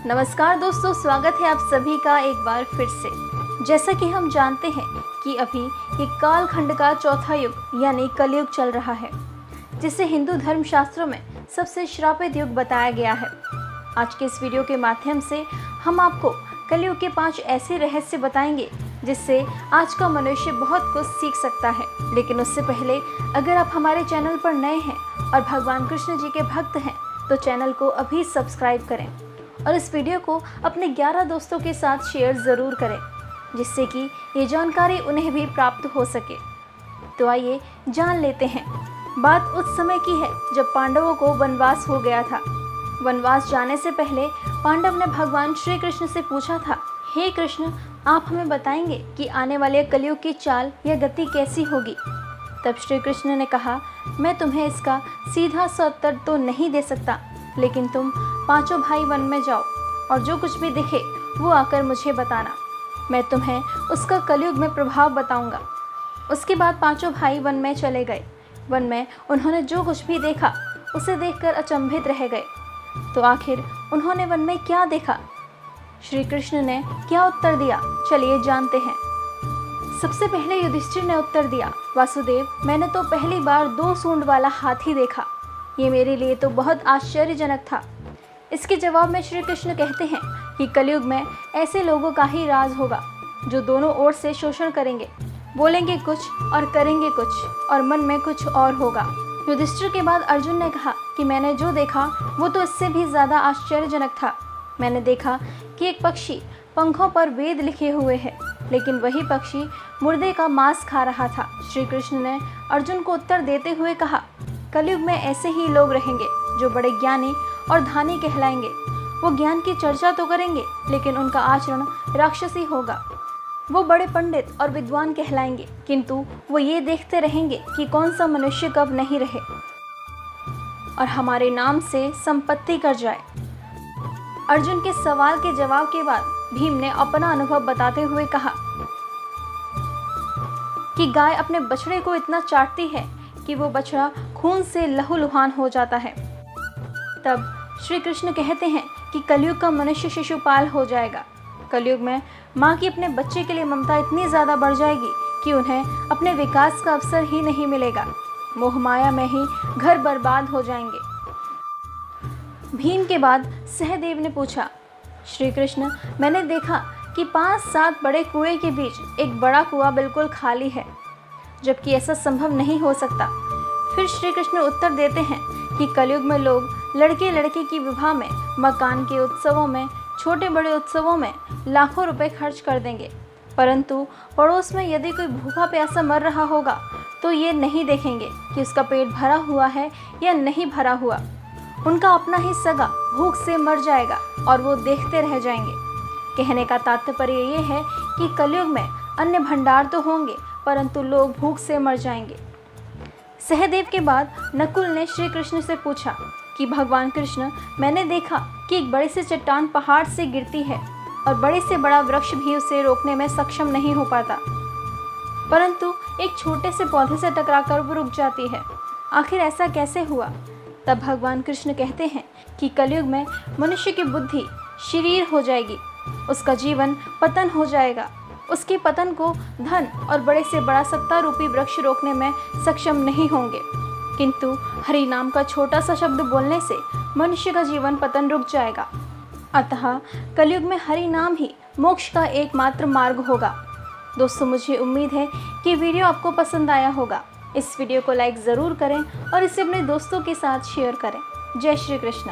नमस्कार दोस्तों, स्वागत है आप सभी का एक बार फिर से। जैसा कि हम जानते हैं कि अभी ये कालखंड का चौथा युग यानी कलयुग चल रहा है, जिसे हिंदू धर्मशास्त्रों में सबसे श्रापित युग बताया गया है। आज के इस वीडियो के माध्यम से हम आपको कलयुग के 5 ऐसे रहस्य बताएंगे जिससे आज का मनुष्य बहुत कुछ सीख सकता है। लेकिन उससे पहले अगर आप हमारे चैनल पर नए हैं और भगवान कृष्ण जी के भक्त हैं तो चैनल को अभी सब्सक्राइब करें और इस वीडियो को अपने 11 दोस्तों के साथ शेयर ज़रूर करें, जिससे कि ये जानकारी उन्हें भी प्राप्त हो सके। तो आइए जान लेते हैं। बात उस समय की है जब पांडवों को वनवास हो गया था। वनवास जाने से पहले पांडव ने भगवान श्री कृष्ण से पूछा था, हे कृष्ण, आप हमें बताएंगे कि आने वाले कलयुग की चाल या गति कैसी होगी। तब श्री कृष्ण ने कहा, मैं तुम्हें इसका सीधा सा उत्तर तो नहीं दे सकता, लेकिन तुम 5 भाई वन में जाओ और जो कुछ भी दिखे वो आकर मुझे बताना। मैं तुम्हें उसका कलयुग में प्रभाव बताऊंगा। उसके बाद 5 भाई वन में चले गए। वन में उन्होंने जो कुछ भी देखा उसे देखकर अचंभित रह गए। तो आखिर उन्होंने वन में क्या देखा, श्री कृष्ण ने क्या उत्तर दिया, चलिए जानते हैं। सबसे पहले युधिष्ठिर ने उत्तर दिया, वासुदेव, मैंने तो पहली बार 2 सूंड वाला हाथी देखा। ये मेरे लिए तो बहुत आश्चर्यजनक था। इसके जवाब में श्री कृष्ण कहते हैं कि कलयुग में ऐसे लोगों का ही राज होगा जो दोनों ओर से शोषण करेंगे, बोलेंगे कुछ और करेंगे कुछ और मन में कुछ और होगा। युधिष्ठिर के बाद अर्जुन ने कहा कि मैंने जो देखा वो तो इससे भी ज़्यादा आश्चर्यजनक था। मैंने देखा कि एक पक्षी पंखों पर वेद लिखे हुए है, लेकिन वही पक्षी मुर्दे का मांस खा रहा था। श्री कृष्ण ने अर्जुन को उत्तर देते हुए कहा, कलयुग में ऐसे ही लोग रहेंगे जो बड़े ज्ञानी और धानी कहलाएंगे। वो ज्ञान की चर्चा तो करेंगे, लेकिन उनका आचरण राक्षसी होगा। वो बड़े पंडित और विद्वान कहलाएंगे, किंतु वो ये देखते रहेंगे कि कौन सा मनुष्य कब नहीं रहे और हमारे नाम से संपत्ति कर जाए। अर्जुन के सवाल के जवाब के बाद भीम ने अपना अनुभव बताते हुए कहा कि गाय अपने बछड़े को इतना चाटती है कि वो बछड़ा खून से लहूलुहान हो जाता है। तब श्री कृष्ण कहते हैं कि कलयुग का मनुष्य शिशुपाल हो जाएगा। कलयुग में माँ की अपने बच्चे के लिए ममता इतनी ज़्यादा बढ़ जाएगी कि उन्हें अपने विकास का अवसर ही नहीं मिलेगा। मोह माया में ही घर बर्बाद हो जाएंगे। भीम के बाद सहदेव ने पूछा, श्री कृष्ण, मैंने देखा कि 5-7 बड़े कुएं के बीच एक बड़ा कुआं बिल्कुल खाली है, जबकि ऐसा संभव नहीं हो सकता। फिर श्री कृष्ण उत्तर देते हैं कि कलयुग में लोग लड़के लड़की की विवाह में, मकान के उत्सवों में, छोटे बड़े उत्सवों में लाखों रुपए खर्च कर देंगे, परंतु पड़ोस में यदि कोई भूखा प्यासा मर रहा होगा तो ये नहीं देखेंगे कि उसका पेट भरा हुआ है या नहीं भरा हुआ। उनका अपना ही सगा भूख से मर जाएगा और वो देखते रह जाएंगे। कहने का तात्पर्य ये है कि कलयुग में अन्य भंडार तो होंगे, परंतु लोग भूख से मर जाएंगे। सहदेव के बाद नकुल ने श्री कृष्ण से पूछा कि भगवान कृष्ण, मैंने देखा कि एक बड़ी सी चट्टान पहाड़ से गिरती है और बड़े से बड़ा वृक्ष भी उसे रोकने में सक्षम नहीं हो पाता, परंतु एक छोटे से पौधे से टकराकर वो रुक जाती है। आखिर ऐसा कैसे हुआ? तब भगवान कृष्ण कहते हैं कि कलयुग में मनुष्य की बुद्धि शरीर हो जाएगी, उसका जीवन पतन हो जाएगा। उसके पतन को धन और बड़े से बड़ा सत्ता रूपी वृक्ष रोकने में सक्षम नहीं होंगे, किंतु हरि नाम का छोटा सा शब्द बोलने से मनुष्य का जीवन पतन रुक जाएगा। अतः कलयुग में हरि नाम ही मोक्ष का एकमात्र मार्ग होगा। दोस्तों, मुझे उम्मीद है कि वीडियो आपको पसंद आया होगा। इस वीडियो को लाइक ज़रूर करें और इसे अपने दोस्तों के साथ शेयर करें। जय श्री कृष्ण।